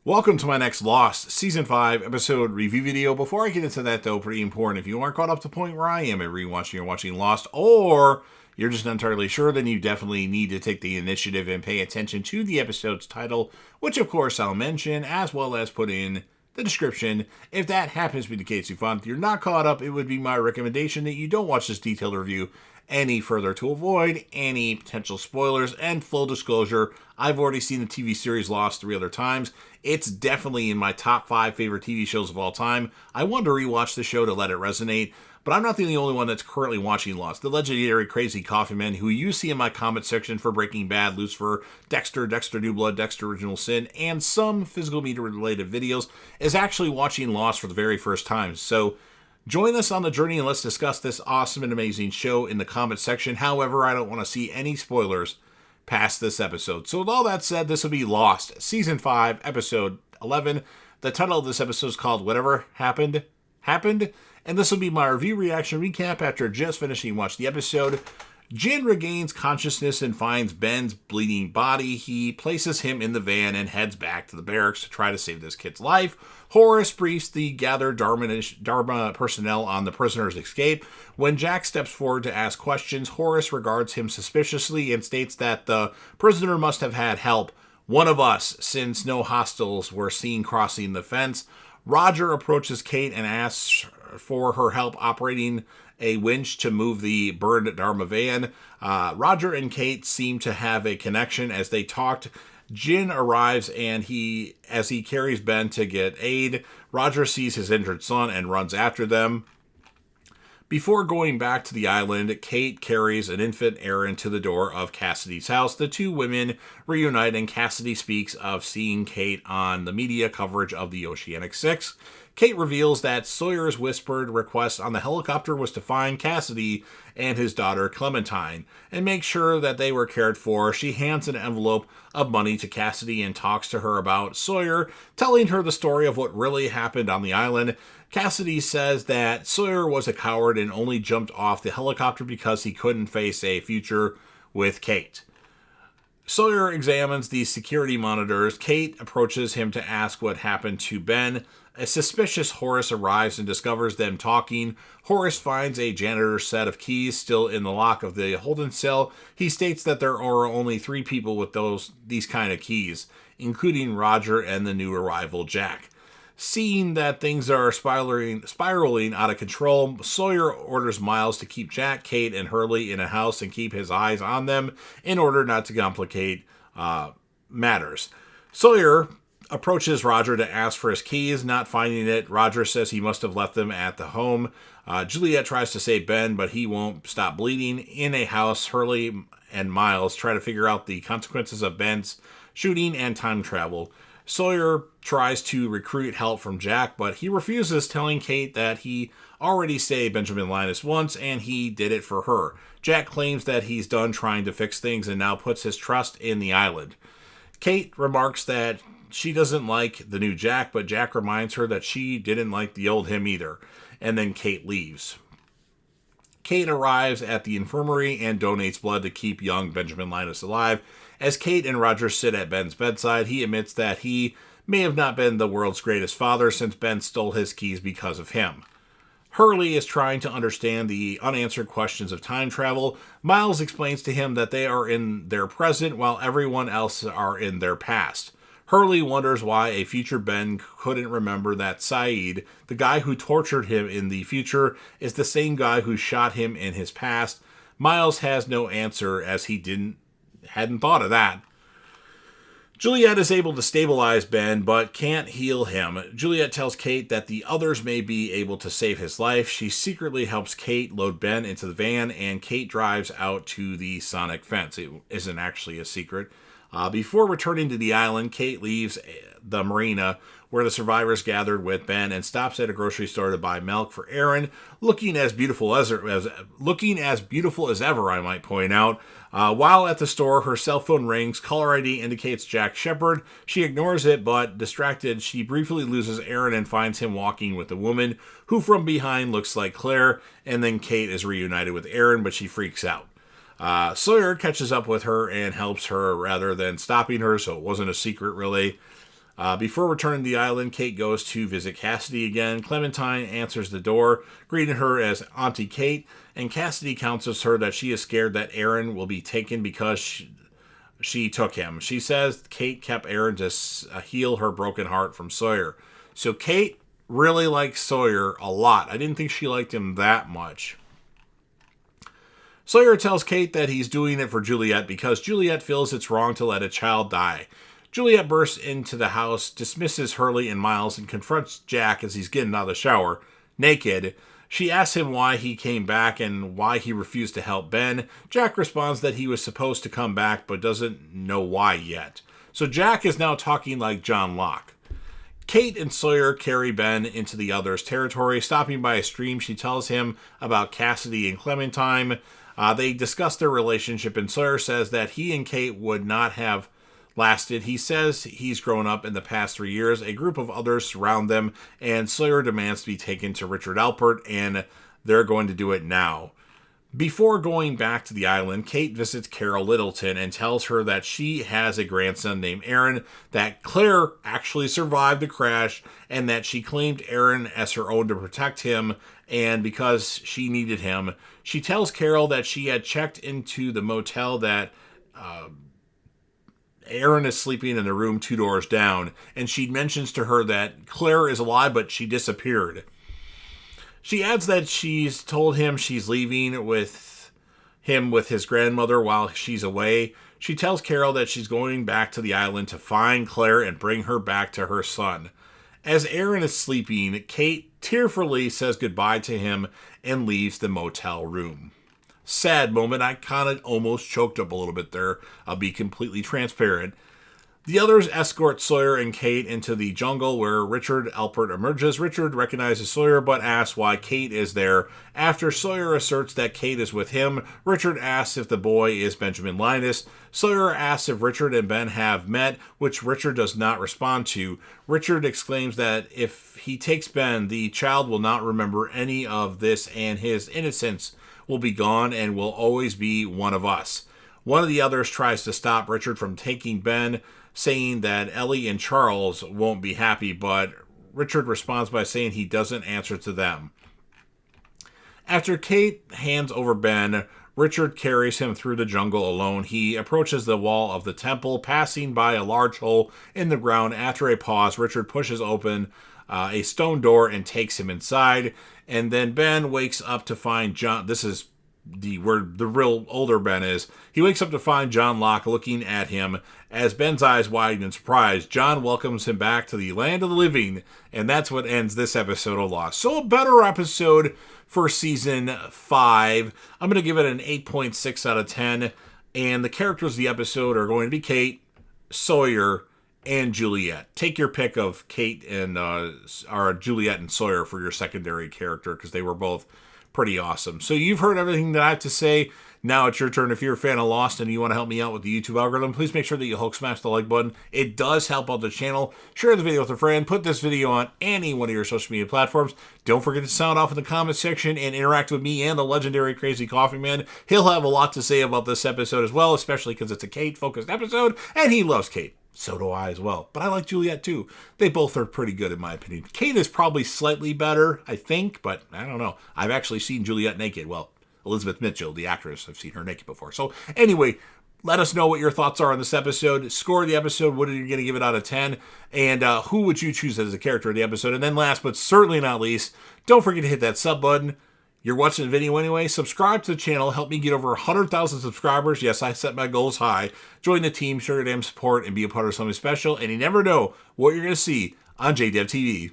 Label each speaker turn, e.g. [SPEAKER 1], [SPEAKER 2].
[SPEAKER 1] Welcome to my next Lost Season 5 episode review video. Before I get into that, though, pretty important, if you aren't caught up to the point where I am at rewatching or watching Lost, or you're just not entirely sure, then you definitely need to take the initiative and pay attention to the episode's title, which of course I'll mention, as well as put in the description. If that happens to be the case you find, if you're not caught up, it would be my recommendation that you don't watch this detailed review any further to avoid any potential spoilers. And full disclosure, I've already seen the TV series Lost 3 other times. It's definitely in my top 5 favorite TV shows of all time. I wanted to rewatch the show to let it resonate, but I'm not the only one that's currently watching Lost. The legendary Crazy Coffee Man, who you see in my comment section for Breaking Bad, Lucifer, Dexter, Dexter New Blood, Dexter Original Sin, and some physical media related videos, is actually watching Lost for the very first time. So join us on the journey and let's discuss this awesome and amazing show in the comment section. However, I don't want to see any spoilers past this episode. So with all that said, this will be Lost, Season 5, Episode 11. The title of this episode is called Whatever Happened, Happened. And this will be my review reaction recap after just finishing watch the episode. Jin regains consciousness and finds Ben's bleeding body. He places him in the van and heads back to the barracks to try to save this kid's life. Horace briefs the gathered Dharma personnel on the prisoner's escape. When Jack steps forward to ask questions, Horace regards him suspiciously and states that the prisoner must have had help, one of us, since no hostiles were seen crossing the fence. Roger approaches Kate and asks for her help operating a winch to move the burned Dharma van. Roger and Kate seem to have a connection as they talked. Jin arrives and as he carries Ben to get aid, Roger sees his injured son and runs after them. Before going back to the island, Kate carries an infant Aaron to the door of Cassidy's house. The two women reunite and Cassidy speaks of seeing Kate on the media coverage of the Oceanic Six. Kate reveals that Sawyer's whispered request on the helicopter was to find Cassidy and his daughter Clementine and make sure that they were cared for. She hands an envelope of money to Cassidy and talks to her about Sawyer, telling her the story of what really happened on the island. Cassidy says that Sawyer was a coward and only jumped off the helicopter because he couldn't face a future with Kate. Sawyer examines the security monitors. Kate approaches him to ask what happened to Ben. A suspicious Horace arrives and discovers them talking. Horace finds a janitor's set of keys still in the lock of the holding cell. He states that there are only 3 people with these kind of keys, including Roger and the new arrival Jack. Seeing that things are spiraling out of control, Sawyer orders Miles to keep Jack, Kate, and Hurley in a house and keep his eyes on them in order not to complicate matters. Sawyer approaches Roger to ask for his keys. Not finding it, Roger says he must have left them at the home. Juliet tries to save Ben, but he won't stop bleeding. In a house, Hurley and Miles try to figure out the consequences of Ben's shooting and time travel. Sawyer tries to recruit help from Jack, but he refuses, telling Kate that he already saved Benjamin Linus once and he did it for her. Jack claims that he's done trying to fix things and now puts his trust in the island. Kate remarks that she doesn't like the new Jack, but Jack reminds her that she didn't like the old him either. And then Kate leaves. Kate arrives at the infirmary and donates blood to keep young Benjamin Linus alive. As Kate and Roger sit at Ben's bedside, he admits that he may have not been the world's greatest father since Ben stole his keys because of him. Hurley is trying to understand the unanswered questions of time travel. Miles explains to him that they are in their present while everyone else are in their past. Hurley wonders why a future Ben couldn't remember that Saeed, the guy who tortured him in the future, is the same guy who shot him in his past. Miles has no answer as he hadn't thought of that. Juliet is able to stabilize Ben, but can't heal him. Juliet tells Kate that the others may be able to save his life. She secretly helps Kate load Ben into the van, and Kate drives out to the sonic fence. It isn't actually a secret. Before returning to the island, Kate leaves the marina where the survivors gathered with Ben and stops at a grocery store to buy milk for Aaron, looking as beautiful as ever, I might point out. While at the store, her cell phone rings. Caller ID indicates Jack Shepard. She ignores it, but distracted, she briefly loses Aaron and finds him walking with a woman who from behind looks like Claire, and then Kate is reunited with Aaron, but she freaks out. Sawyer catches up with her and helps her rather than stopping her, so it wasn't a secret really. Before returning to the island, Kate goes to visit Cassidy again. Clementine answers the door, greeting her as Auntie Kate, and Cassidy counsels her that she is scared that Aaron will be taken because she took him. She says Kate kept Aaron to heal her broken heart from Sawyer. So Kate really likes Sawyer a lot. I didn't think she liked him that much. Sawyer tells Kate that he's doing it for Juliet because Juliet feels it's wrong to let a child die. Juliet bursts into the house, dismisses Hurley and Miles, and confronts Jack as he's getting out of the shower, naked. She asks him why he came back and why he refused to help Ben. Jack responds that he was supposed to come back but doesn't know why yet. So Jack is now talking like John Locke. Kate and Sawyer carry Ben into the others' territory. Stopping by a stream, she tells him about Cassidy and Clementine. They discuss their relationship, and Sawyer says that he and Kate would not have lasted. He says he's grown up in the past 3 years. A group of others surround them, and Sawyer demands to be taken to Richard Alpert, and they're going to do it now. Before going back to the island, Kate visits Carol Littleton and tells her that she has a grandson named Aaron, that Claire actually survived the crash, and that she claimed Aaron as her own to protect him, and because she needed him. She tells Carol that she had checked into the motel that Aaron is sleeping in the room 2 doors down, and she mentions to her that Claire is alive, but she disappeared. She adds that she's told him she's leaving with him with his grandmother while she's away. She tells Carol that she's going back to the island to find Claire and bring her back to her son. As Aaron is sleeping, Kate tearfully says goodbye to him and leaves the motel room. Sad moment. I kind of almost choked up a little bit there. I'll be completely transparent. The others escort Sawyer and Kate into the jungle where Richard Alpert emerges. Richard recognizes Sawyer but asks why Kate is there. After Sawyer asserts that Kate is with him, Richard asks if the boy is Benjamin Linus. Sawyer asks if Richard and Ben have met, which Richard does not respond to. Richard exclaims that if he takes Ben, the child will not remember any of this and his innocence will be gone and will always be one of us. One of the others tries to stop Richard from taking Ben, saying that Ellie and Charles won't be happy, but Richard responds by saying he doesn't answer to them. After Kate hands over Ben, Richard carries him through the jungle alone. He approaches the wall of the temple, passing by a large hole in the ground. After a pause, Richard pushes open a stone door and takes him inside. And then Ben wakes up to find John. This is where the real older Ben is. He wakes up to find John Locke looking at him. As Ben's eyes widen in surprise, John welcomes him back to the land of the living, and that's what ends this episode of Lost. So a better episode for season 5. I'm going to give it an 8.6 out of 10, and the characters of the episode are going to be Kate, Sawyer, and Juliet. Take your pick of Kate and or Juliet and Sawyer for your secondary character, because they were both pretty awesome. So you've heard everything that I have to say. Now it's your turn. If you're a fan of Lost and you want to help me out with the YouTube algorithm, please make sure that you Hulk smash the like button. It does help out the channel. Share the video with a friend. Put this video on any one of your social media platforms. Don't forget to sound off in the comment section and interact with me and the legendary Crazy Coffee Man. He'll have a lot to say about this episode as well, especially because it's a Kate-focused episode, and he loves Kate. So do I as well. But I like Juliet too. They both are pretty good in my opinion. Kate is probably slightly better, I think, but I don't know. I've actually seen Juliet naked. Well, Elizabeth Mitchell, the actress, I've seen her naked before. So anyway, let us know what your thoughts are on this episode. Score the episode. What are you going to give it out of 10? And who would you choose as a character of the episode? And then last but certainly not least, don't forget to hit that sub button. You're watching the video anyway. Subscribe to the channel. Help me get over 100,000 subscribers. Yes, I set my goals high. Join the team, share your damn support, and be a part of something special. And you never know what you're going to see on JDev TV.